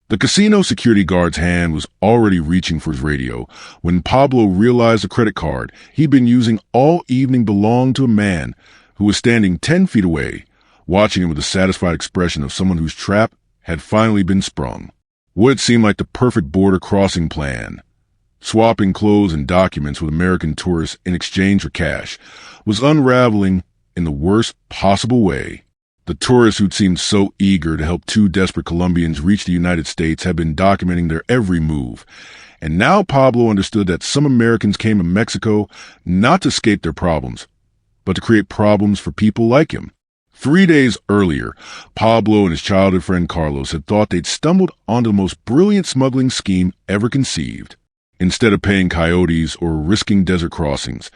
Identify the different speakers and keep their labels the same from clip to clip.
Speaker 1: The casino security guard's hand was already reaching for his radio when Pablo realized the credit card he'd been using all evening belonged to a man who was standing 10 feet away, watching him with the satisfied expression of someone whose trap had finally been sprung. What seemed like the perfect border crossing plan, swapping clothes and documents with American tourists in exchange for cash, was unraveling in the worst possible way. The tourists who'd seemed so eager to help two desperate Colombians reach the United States had been documenting their every move. And now Pablo understood that some Americans came to Mexico not to escape their problems, but to create problems for people like him. 3 days earlier, Pablo and his childhood friend Carlos had thought they'd stumbled onto the most brilliant smuggling scheme ever conceived. Instead of paying coyotes or risking desert crossings,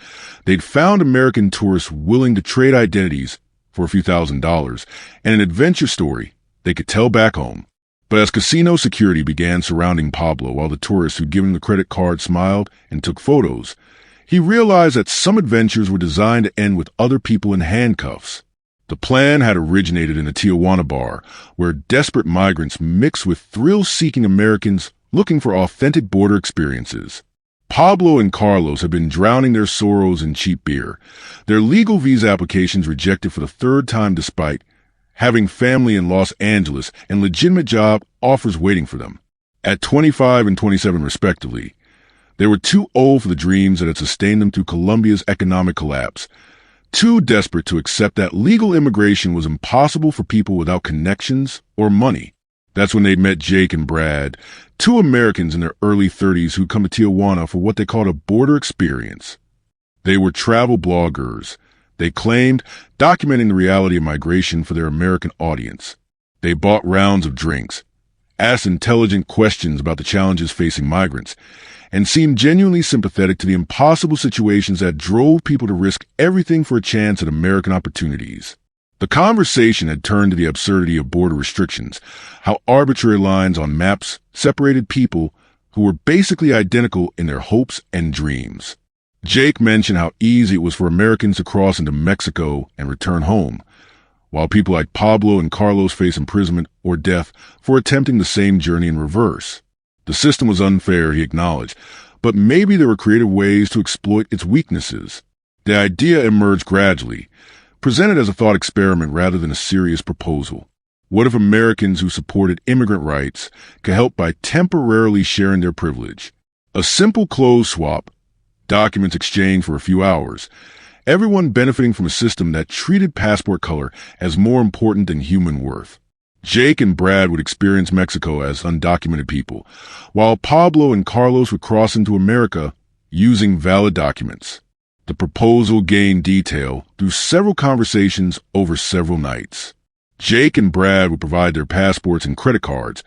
Speaker 1: they'd found American tourists willing to trade identities for a few $1,000s and an adventure story they could tell back home. But as casino security began surrounding Pablo while the tourists who'd given him the credit card smiled and took photos, he realized that some adventures were designed to end with other people in handcuffs. The plan had originated in a Tijuana bar, where desperate migrants mixed with thrill-seeking Americans looking for authentic border experiences. Pablo and Carlos had been drowning their sorrows in cheap beer, their legal visa applications rejected for the third time despite having family in Los Angeles and legitimate job offers waiting for them. At 25 and 27 respectively, they were too old for the dreams that had sustained them through Colombia's economic collapse, too desperate to accept that legal immigration was impossible for people without connections or money. That's when they met Jake and Brad, two Americans in their early 30s who'd come to Tijuana for what they called a border experience. They were travel bloggers, they claimed, documenting the reality of migration for their American audience. They bought rounds of drinks, asked intelligent questions about the challenges facing migrants, and seemed genuinely sympathetic to the impossible situations that drove people to risk everything for a chance at American opportunities. The conversation had turned to the absurdity of border restrictions, how arbitrary lines on maps separated people who were basically identical in their hopes and dreams. Jake mentioned how easy it was for Americans to cross into Mexico and return home, while people like Pablo and Carlos face imprisonment or death for attempting the same journey in reverse. The system was unfair, he acknowledged, but maybe there were creative ways to exploit its weaknesses. The idea emerged gradually, presented as a thought experiment rather than a serious proposal. What if Americans who supported immigrant rights could help by temporarily sharing their privilege? A simple clothes swap, documents exchanged for a few hours, everyone benefiting from a system that treated passport color as more important than human worth. Jake and Brad would experience Mexico as undocumented people, while Pablo and Carlos would cross into America using valid documents. The proposal gained detail through several conversations over several nights. Jake and Brad would provide their passports and credit cards,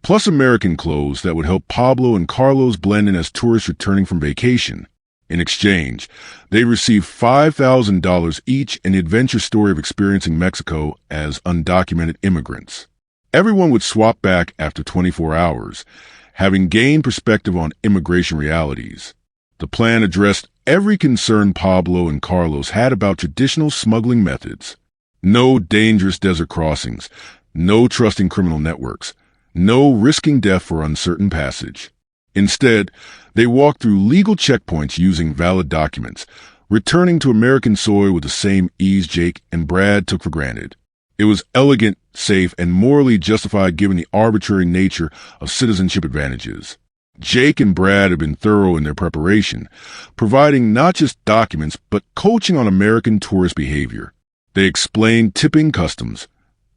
Speaker 1: plus American clothes that would help Pablo and Carlos blend in as tourists returning from vacation. In exchange, they received $5,000 each in the adventure story of experiencing Mexico as undocumented immigrants. Everyone would swap back after 24 hours, having gained perspective on immigration realities. The plan addressed every concern Pablo and Carlos had about traditional smuggling methods. No dangerous desert crossings, no trusting criminal networks, no risking death for uncertain passage. Instead, they walked through legal checkpoints using valid documents, returning to American soil with the same ease Jake and Brad took for granted. It was elegant, safe, and morally justified given the arbitrary nature of citizenship advantages. Jake and Brad had been thorough in their preparation, providing not just documents but coaching on American tourist behavior. They explained tipping customs,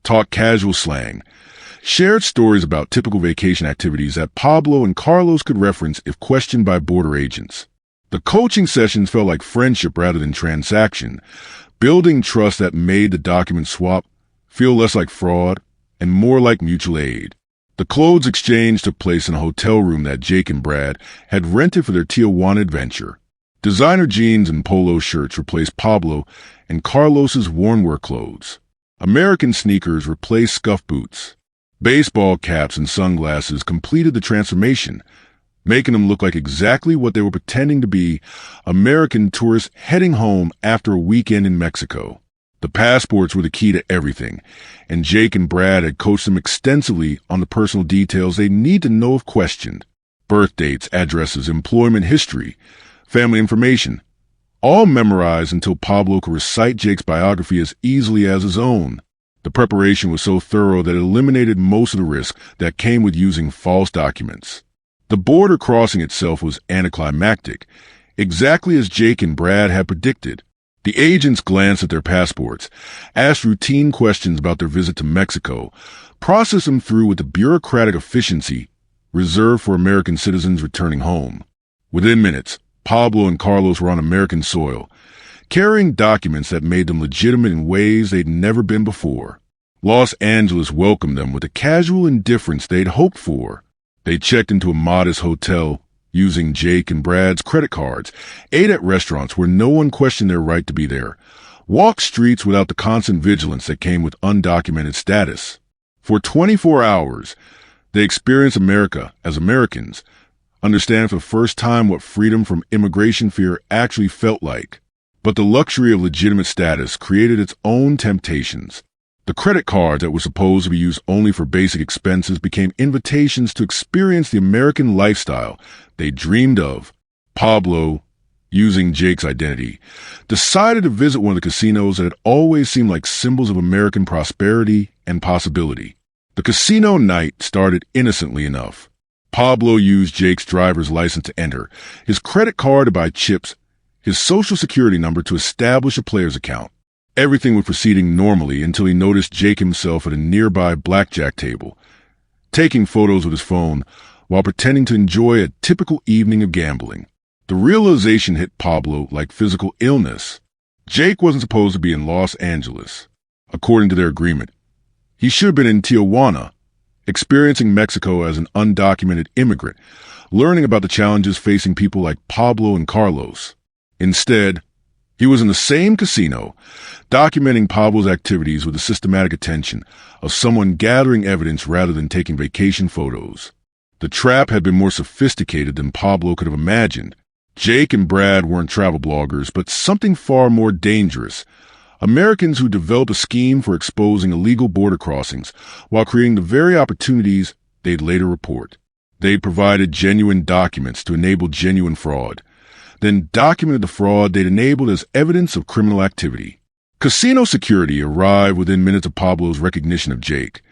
Speaker 1: taught casual slang, shared stories about typical vacation activities that Pablo and Carlos could reference if questioned by border agents. The coaching sessions felt like friendship rather than transaction, building trust that made the document swap feel less like fraud and more like mutual aid. The clothes exchange took place in a hotel room that Jake and Brad had rented for their Tijuana adventure. Designer jeans and polo shirts replaced Pablo and Carlos's worn work clothes. American sneakers replaced scuff boots. Baseball caps and sunglasses completed the transformation, making them look like exactly what they were pretending to be, American tourists heading home after a weekend in Mexico. The passports were the key to everything, and Jake and Brad had coached them extensively on the personal details they need to know if questioned. Birth dates, addresses, employment history, family information, all memorized until Pablo could recite Jake's biography as easily as his own. The preparation was so thorough that it eliminated most of the risk that came with using false documents. The border crossing itself was anticlimactic, exactly as Jake and Brad had predicted. The agents glanced at their passports, asked routine questions about their visit to Mexico, processed them through with the bureaucratic efficiency reserved for American citizens returning home. Within minutes, Pablo and Carlos were on American soil, carrying documents that made them legitimate in ways they'd never been before. Los Angeles welcomed them with the casual indifference they'd hoped for. They checked into a modest hotel using Jake and Brad's credit cards, ate at restaurants where no one questioned their right to be there, walked streets without the constant vigilance that came with undocumented status. For 24 hours, they experienced America as Americans, understand for the first time what freedom from immigration fear actually felt like. But the luxury of legitimate status created its own temptations. The credit cards that were supposed to be used only for basic expenses became invitations to experience the American lifestyle they dreamed of. Pablo, using Jake's identity, decided to visit one of the casinos that had always seemed like symbols of American prosperity and possibility. The casino night started innocently enough. Pablo used Jake's driver's license to enter, his credit card to buy chips, his social security number to establish a player's account. Everything was proceeding normally until he noticed Jake himself at a nearby blackjack table, taking photos with his phone while pretending to enjoy a typical evening of gambling. The realization hit Pablo like physical illness. Jake wasn't supposed to be in Los Angeles. According to their agreement, he should have been in Tijuana, experiencing Mexico as an undocumented immigrant, learning about the challenges facing people like Pablo and Carlos. Instead, he was in the same casino, documenting Pablo's activities with the systematic attention of someone gathering evidence rather than taking vacation photos. The trap had been more sophisticated than Pablo could have imagined. Jake and Brad weren't travel bloggers, but something far more dangerous. Americans who developed a scheme for exposing illegal border crossings while creating the very opportunities they'd later report. They provided genuine documents to enable genuine fraud, then documented the fraud they'd enabled as evidence of criminal activity. Casino security arrived within minutes of Pablo's recognition of Jake,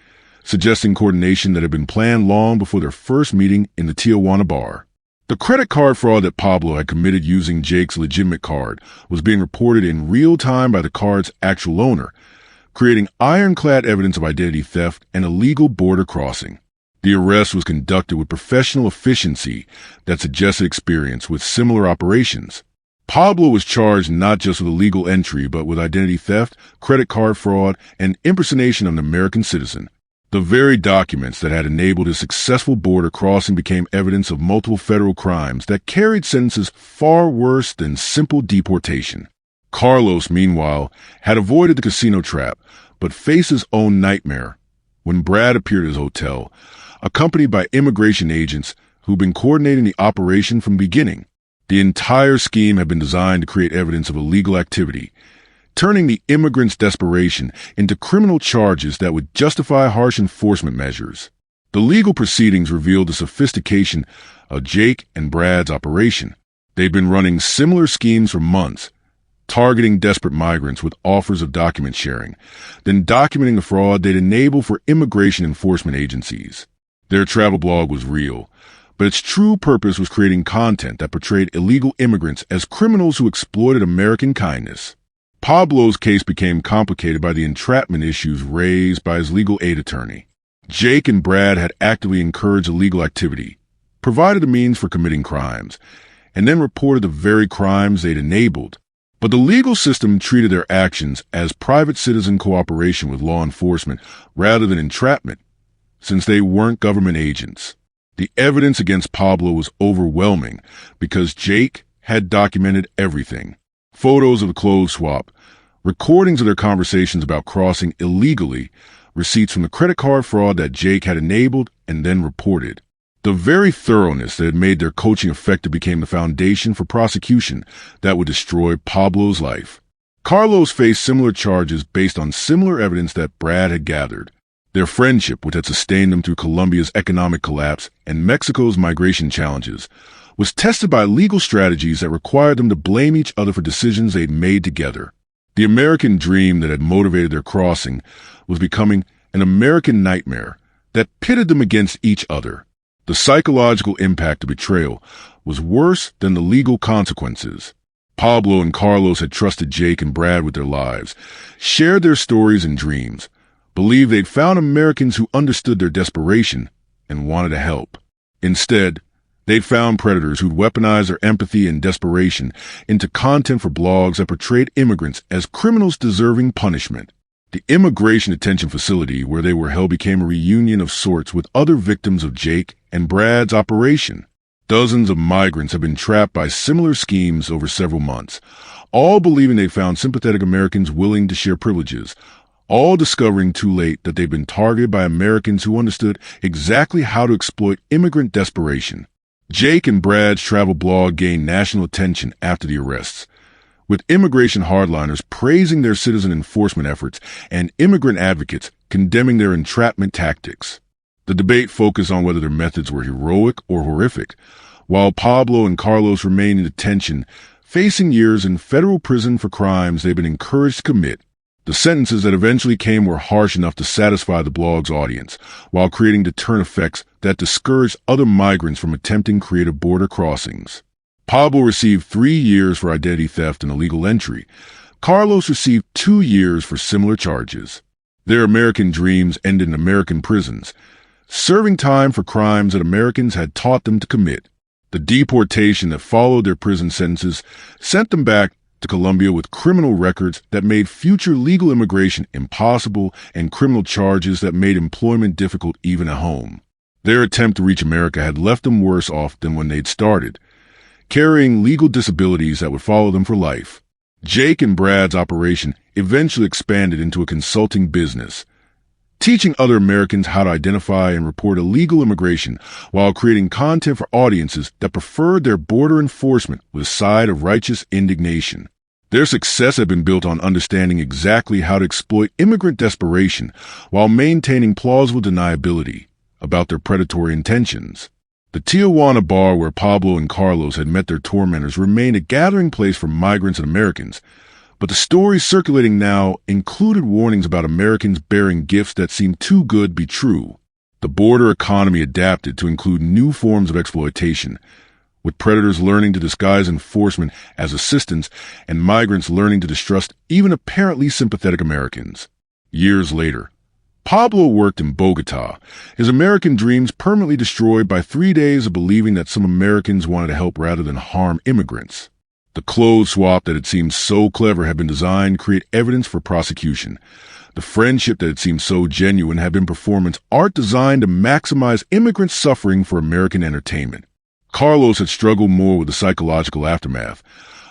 Speaker 1: suggesting coordination that had been planned long before their first meeting in the Tijuana bar. The credit card fraud that Pablo had committed using Jake's legitimate card was being reported in real time by the card's actual owner, creating ironclad evidence of identity theft and illegal border crossing. The arrest was conducted with professional efficiency that suggested experience with similar operations. Pablo was charged not just with illegal entry, but with identity theft, credit card fraud, and impersonation of an American citizen. The very documents that had enabled his successful border crossing became evidence of multiple federal crimes that carried sentences far worse than simple deportation. Carlos, meanwhile, had avoided the casino trap, but faced his own nightmare when Brad appeared at his hotel, accompanied by immigration agents who'd been coordinating the operation from the beginning. The entire scheme had been designed to create evidence of illegal activity, turning the immigrants' desperation into criminal charges that would justify harsh enforcement measures. The legal proceedings revealed the sophistication of Jake and Brad's operation. They'd been running similar schemes for months, targeting desperate migrants with offers of document sharing, then documenting the fraud they'd enable for immigration enforcement agencies. Their travel blog was real, but its true purpose was creating content that portrayed illegal immigrants as criminals who exploited American kindness. Pablo's case became complicated by the entrapment issues raised by his legal aid attorney. Jake and Brad had actively encouraged illegal activity, provided the means for committing crimes, and then reported the very crimes they'd enabled. But the legal system treated their actions as private citizen cooperation with law enforcement rather than entrapment, since they weren't government agents. The evidence against Pablo was overwhelming because Jake had documented everything. Photos of the clothes swap, recordings of their conversations about crossing illegally, receipts from the credit card fraud that Jake had enabled and then reported. The very thoroughness that had made their coaching effective became the foundation for prosecution that would destroy Pablo's life. Carlos faced similar charges based on similar evidence that Brad had gathered. Their friendship, which had sustained them through Colombia's economic collapse and Mexico's migration challenges, was tested by legal strategies that required them to blame each other for decisions they'd made together. The American dream that had motivated their crossing was becoming an American nightmare that pitted them against each other. The psychological impact of betrayal was worse than the legal consequences. Pablo and Carlos had trusted Jake and Brad with their lives, shared their stories and dreams, believed they'd found Americans who understood their desperation and wanted to help. Instead, they'd found predators who'd weaponized their empathy and desperation into content for blogs that portrayed immigrants as criminals deserving punishment. The immigration detention facility where they were held became a reunion of sorts with other victims of Jake and Brad's operation. Dozens of migrants have been trapped by similar schemes over several months, all believing they found sympathetic Americans willing to share privileges, all discovering too late that they'd been targeted by Americans who understood exactly how to exploit immigrant desperation. Jake and Brad's travel blog gained national attention after the arrests, with immigration hardliners praising their citizen enforcement efforts and immigrant advocates condemning their entrapment tactics. The debate focused on whether their methods were heroic or horrific, while Pablo and Carlos remained in detention, facing years in federal prison for crimes they've been encouraged to commit. The sentences that eventually came were harsh enough to satisfy the blog's audience, while creating deterrent effects that discouraged other migrants from attempting creative border crossings. Pablo received 3 years for identity theft and illegal entry. Carlos received 2 years for similar charges. Their American dreams ended in American prisons, serving time for crimes that Americans had taught them to commit. The deportation that followed their prison sentences sent them back to Colombia with criminal records that made future legal immigration impossible and criminal charges that made employment difficult even at home. Their attempt to reach America had left them worse off than when they'd started, carrying legal disabilities that would follow them for life. Jake and Brad's operation eventually expanded into a consulting business, teaching other Americans how to identify and report illegal immigration while creating content for audiences that preferred their border enforcement with a side of righteous indignation. Their success had been built on understanding exactly how to exploit immigrant desperation while maintaining plausible deniability about their predatory intentions. The Tijuana bar where Pablo and Carlos had met their tormentors remained a gathering place for migrants and Americans, but the stories circulating now included warnings about Americans bearing gifts that seemed too good to be true. The border economy adapted to include new forms of exploitation, with predators learning to disguise enforcement as assistance and migrants learning to distrust even apparently sympathetic Americans. Years later, Pablo worked in Bogota, his American dreams permanently destroyed by 3 days of believing that some Americans wanted to help rather than harm immigrants. The clothes swap that had seemed so clever had been designed to create evidence for prosecution. The friendship that had seemed so genuine had been performance art designed to maximize immigrants' suffering for American entertainment. Carlos had struggled more with the psychological aftermath,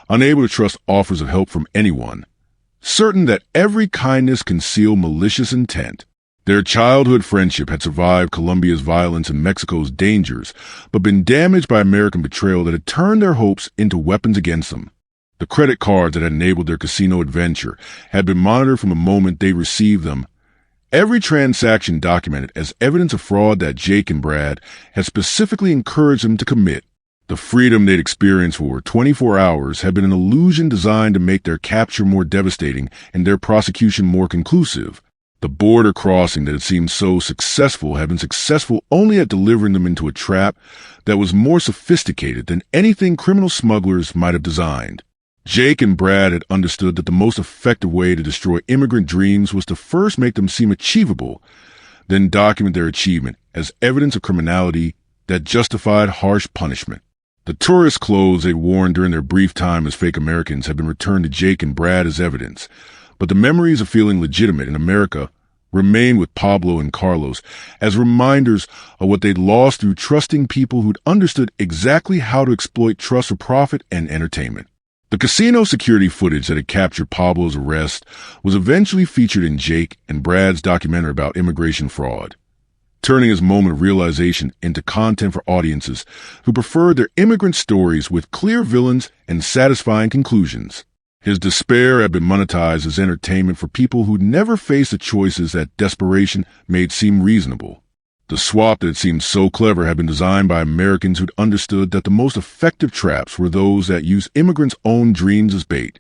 Speaker 1: unable to trust offers of help from anyone, certain that every kindness concealed malicious intent. Their childhood friendship had survived Colombia's violence and Mexico's dangers, but been damaged by American betrayal that had turned their hopes into weapons against them. The credit cards that had enabled their casino adventure had been monitored from the moment they received them, every transaction documented as evidence of fraud that Jake and Brad had specifically encouraged them to commit. The freedom they'd experienced for over 24 hours had been an illusion designed to make their capture more devastating and their prosecution more conclusive. The border crossing that had seemed so successful had been successful only at delivering them into a trap that was more sophisticated than anything criminal smugglers might have designed. Jake and Brad had understood that the most effective way to destroy immigrant dreams was to first make them seem achievable, then document their achievement as evidence of criminality that justified harsh punishment. The tourist clothes they'd worn during their brief time as fake Americans had been returned to Jake and Brad as evidence, but the memories of feeling legitimate in America remained with Pablo and Carlos as reminders of what they'd lost through trusting people who'd understood exactly how to exploit trust for profit and entertainment. The casino security footage that had captured Pablo's arrest was eventually featured in Jake and Brad's documentary about immigration fraud, turning his moment of realization into content for audiences who preferred their immigrant stories with clear villains and satisfying conclusions. His despair had been monetized as entertainment for people who'd never faced the choices that desperation made seem reasonable. The swap that seemed so clever had been designed by Americans who'd understood that the most effective traps were those that use immigrants' own dreams as bait,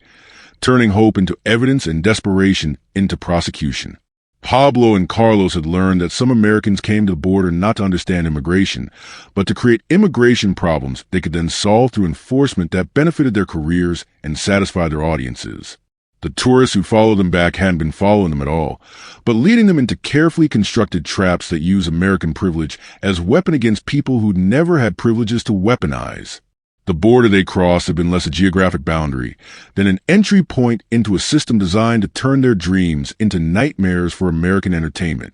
Speaker 1: turning hope into evidence and desperation into prosecution. Pablo and Carlos had learned that some Americans came to the border not to understand immigration, but to create immigration problems they could then solve through enforcement that benefited their careers and satisfied their audiences. The tourists who followed them back hadn't been following them at all, but leading them into carefully constructed traps that use American privilege as a weapon against people who'd never had privileges to weaponize. The border they crossed had been less a geographic boundary than an entry point into a system designed to turn their dreams into nightmares for American entertainment.